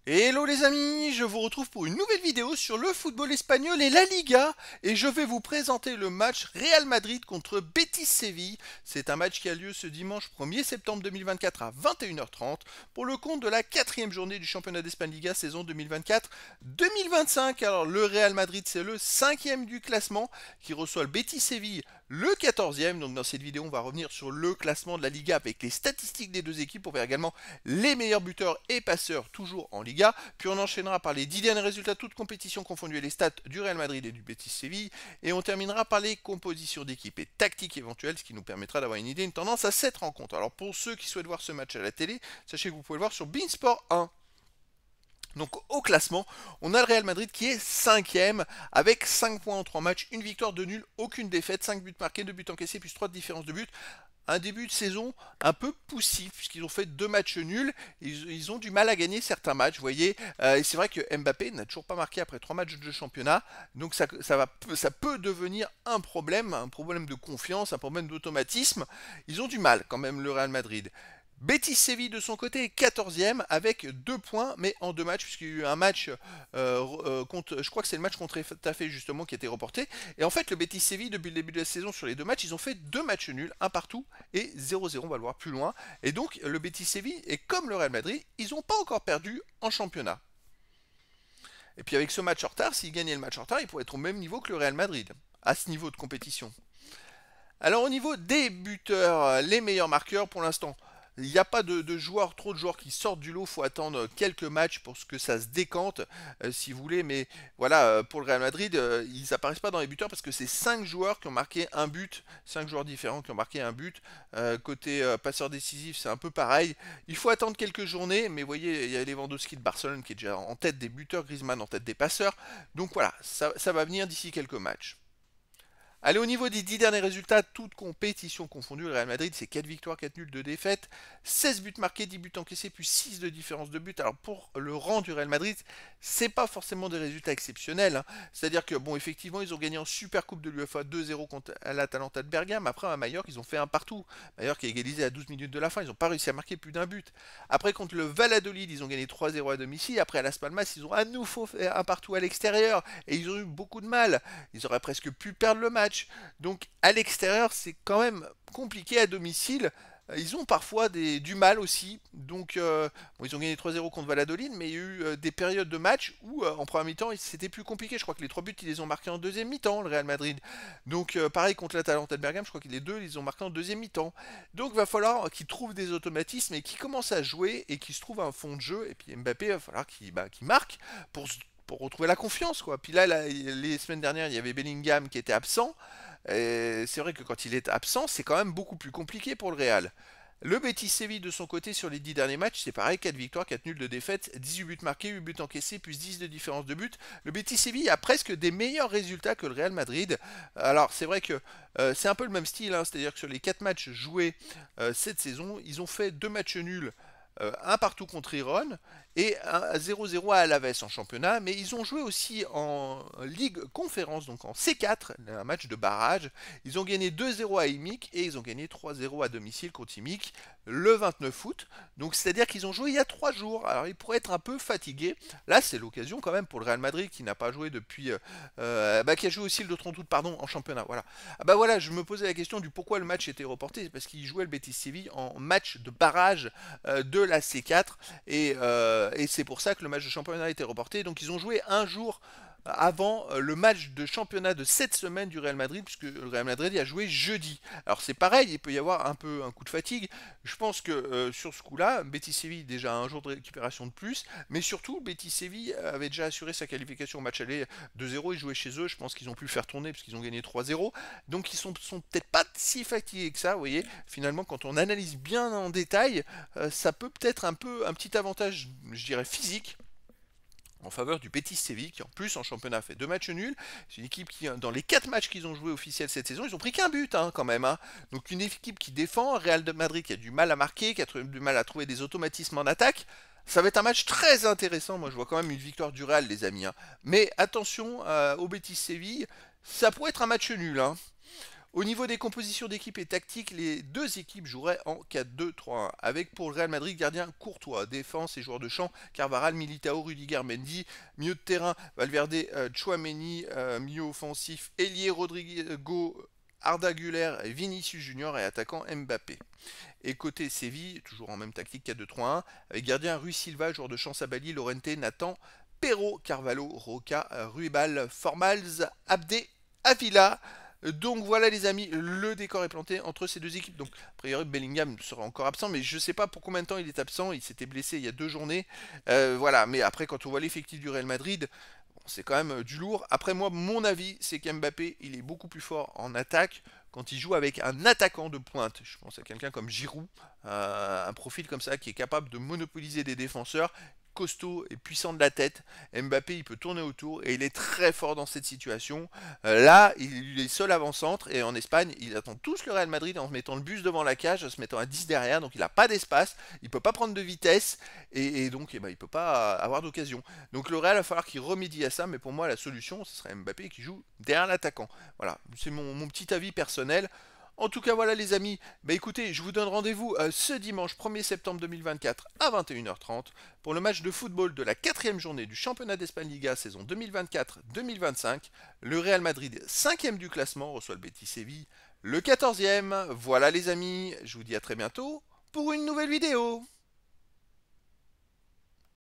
Hello les amis, je vous retrouve pour une nouvelle vidéo sur le football espagnol et la Liga et je vais vous présenter le match Real Madrid contre Betis Séville. C'est un match qui a lieu ce dimanche 1er septembre 2024 à 21h30 pour le compte de la quatrième journée du championnat d'Espagne Liga saison 2024-2025. Alors le Real Madrid c'est le cinquième du classement qui reçoit le Betis Séville le 14e. Donc dans cette vidéo on va revenir sur le classement de la Liga avec les statistiques des deux équipes pour voir également les meilleurs buteurs et passeurs toujours en Liga. Puis on enchaînera par les 10 derniers résultats toutes compétitions confondues et les stats du Real Madrid et du Betis Séville. Et on terminera par les compositions d'équipe et tactiques éventuelles, ce qui nous permettra d'avoir une idée, une tendance à cette rencontre. Alors pour ceux qui souhaitent voir ce match à la télé, sachez que vous pouvez le voir sur beIN Sport 1. Donc au classement, on a le Real Madrid qui est 5ème avec 5 points en 3 matchs, une victoire, 2 nuls, aucune défaite, 5 buts marqués, 2 buts encaissés, plus 3 de différence de but. Un début de saison un peu poussif puisqu'ils ont fait 2 matchs nuls, ils ont du mal à gagner certains matchs, vous voyez, et c'est vrai que Mbappé n'a toujours pas marqué après 3 matchs de championnat, donc ça peut devenir un problème de confiance, un problème d'automatisme. Ils ont du mal quand même le Real Madrid. Betis Séville de son côté est 14e avec 2 points, mais en 2 matchs, puisqu'il y a eu un match contre, je crois que c'est le match contre Etafé justement qui a été reporté. Et en fait, le Betis Séville, depuis le début de la saison, sur les 2 matchs, ils ont fait 2 matchs nuls, un partout et 0-0, on va le voir plus loin. Et donc, le Betis Séville est comme le Real Madrid, ils n'ont pas encore perdu en championnat. Et puis avec ce match en retard, s'ils gagnaient le match en retard, ils pourraient être au même niveau que le Real Madrid, à ce niveau de compétition. Alors au niveau des buteurs, les meilleurs marqueurs pour l'instant, il n'y a pas trop de joueurs qui sortent du lot. Il faut attendre quelques matchs pour que ça se décante, si vous voulez. Mais voilà, pour le Real Madrid, ils n'apparaissent pas dans les buteurs parce que c'est 5 joueurs qui ont marqué un but. 5 joueurs différents qui ont marqué un but. Côté passeur décisif, c'est un peu pareil. Il faut attendre quelques journées. Mais vous voyez, il y a Lewandowski de Barcelone qui est déjà en tête des buteurs, Griezmann en tête des passeurs. Donc voilà, ça va venir d'ici quelques matchs. Allez, au niveau des 10 derniers résultats, toutes compétitions confondues, le Real Madrid c'est 4 victoires, 4 nuls, 2 défaites, 16 buts marqués, 10 buts encaissés, plus 6 de différence de but. Alors pour le rang du Real Madrid, c'est pas forcément des résultats exceptionnels, hein. C'est-à-dire que bon, effectivement, ils ont gagné en Super Coupe de l'UEFA 2-0 contre l'Atalanta de Bergame. Après à Mallorca, ils ont fait un partout. Mallorca a égalisé à 12 minutes de la fin, ils n'ont pas réussi à marquer plus d'un but. Après contre le Valladolid, ils ont gagné 3-0 à domicile. Après à Las Palmas, ils ont à nouveau fait un partout à l'extérieur et ils ont eu beaucoup de mal. Ils auraient presque pu perdre le match. Donc à l'extérieur, c'est quand même compliqué à domicile. Ils ont parfois du mal aussi. Donc bon, ils ont gagné 3-0 contre Valladolid, mais il y a eu des périodes de match où en première mi-temps c'était plus compliqué. Je crois que les 3 buts ils les ont marqués en deuxième mi-temps, le Real Madrid. Donc pareil contre l'Atalanta de Bergame, je crois que les deux ils ont marqué en deuxième mi-temps. Donc il va falloir qu'ils trouvent des automatismes et qu'ils commencent à jouer et qu'ils se trouvent un fond de jeu. Et puis Mbappé, il va falloir qu'il marque pour retrouver la confiance, quoi. Puis là, les semaines dernières, il y avait Bellingham qui était absent. C'est vrai que quand il est absent, c'est quand même beaucoup plus compliqué pour le Real. Le Betis Séville de son côté sur les 10 derniers matchs, c'est pareil, 4 victoires, 4 nuls de défaites, 18 buts marqués, 8 buts encaissés, plus 10 de différence de but. Le Betis Séville a presque des meilleurs résultats que le Real Madrid. Alors c'est vrai que c'est un peu le même style, hein, c'est-à-dire que sur les 4 matchs joués cette saison, ils ont fait 2 matchs nuls, un partout contre Iron et un 0-0 à Alaves en championnat, mais ils ont joué aussi en Ligue Conférence, donc en C4, un match de barrage. Ils ont gagné 2-0 à Imic et ils ont gagné 3-0 à domicile contre Imic le 29 août. Donc c'est-à-dire qu'ils ont joué il y a 3 jours. Alors ils pourraient être un peu fatigués. Là c'est l'occasion quand même pour le Real Madrid qui n'a pas joué depuis... qui a joué aussi le 30 août pardon, en championnat. Voilà. Voilà, je me posais la question du pourquoi le match était reporté. C'est parce qu'il jouait le Betis Séville en match de barrage de la C4 et c'est pour ça que le match de championnat a été reporté. Donc ils ont joué un jour avant le match de championnat de cette semaine du Real Madrid, puisque le Real Madrid a joué jeudi. Alors c'est pareil, il peut y avoir un peu un coup de fatigue. Je pense que sur ce coup-là, Betis Séville déjà un jour de récupération de plus, mais surtout Betis Séville avait déjà assuré sa qualification au match aller 2-0, ils jouaient chez eux, je pense qu'ils ont pu le faire tourner puisqu'ils ont gagné 3-0. Donc ils sont peut-être pas si fatigués que ça, vous voyez. Finalement, quand on analyse bien en détail, ça peut peut-être un petit avantage, je dirais physique en faveur du Betis Séville qui en plus en championnat fait 2 matchs nuls. C'est une équipe qui dans les 4 matchs qu'ils ont joué officiels cette saison, ils ont pris qu'un but hein, quand même, hein. Donc une équipe qui défend, Real de Madrid qui a du mal à marquer, qui a du mal à trouver des automatismes en attaque. Ça va être un match très intéressant. Moi je vois quand même une victoire du Real les amis, hein. Mais attention au Betis Séville, ça pourrait être un match nul, hein. Au niveau des compositions d'équipe et tactiques, les deux équipes joueraient en 4-2-3-1, avec pour le Real Madrid gardien Courtois, défense et joueurs de champ Carvajal, Militao, Rudiger, Mendy, milieu de terrain Valverde, Tchouaméni, milieu offensif Elie, Rodrigo, Arda Güler, Vinicius Junior et attaquant Mbappé. Et côté Séville, toujours en même tactique 4-2-3-1, avec gardien Rui Silva, joueur de champ Sabali, Lorente, Nathan, Perro, Carvalho, Roca, Ruibal, Formals, Abdé, Avila. Donc voilà les amis, le décor est planté entre ces deux équipes. Donc a priori Bellingham sera encore absent, mais je ne sais pas pour combien de temps il est absent. Il s'était blessé il y a 2 journées. Voilà, mais après quand on voit l'effectif du Real Madrid, bon, c'est quand même du lourd. Après moi, mon avis, c'est qu'Mbappé, il est beaucoup plus fort en attaque quand il joue avec un attaquant de pointe. Je pense à quelqu'un comme Giroud, un profil comme ça qui est capable de monopoliser des défenseurs, costaud et puissant de la tête. Mbappé, il peut tourner autour et il est très fort dans cette situation. Là, il est seul avant-centre et en Espagne, il attend tous le Real Madrid en mettant le bus devant la cage, en se mettant à 10 derrière, donc il n'a pas d'espace, il ne peut pas prendre de vitesse et donc il ne peut pas avoir d'occasion. Donc le Real va falloir qu'il remédie à ça, mais pour moi la solution, ce serait Mbappé qui joue derrière l'attaquant. Voilà, c'est mon petit avis personnel. En tout cas, voilà les amis. Bah écoutez, je vous donne rendez-vous ce dimanche 1er septembre 2024 à 21h30 pour le match de football de la 4e journée du championnat d'Espagne Liga saison 2024-2025. Le Real Madrid, 5e du classement, reçoit le Betis Séville, le 14e. Voilà les amis, je vous dis à très bientôt pour une nouvelle vidéo.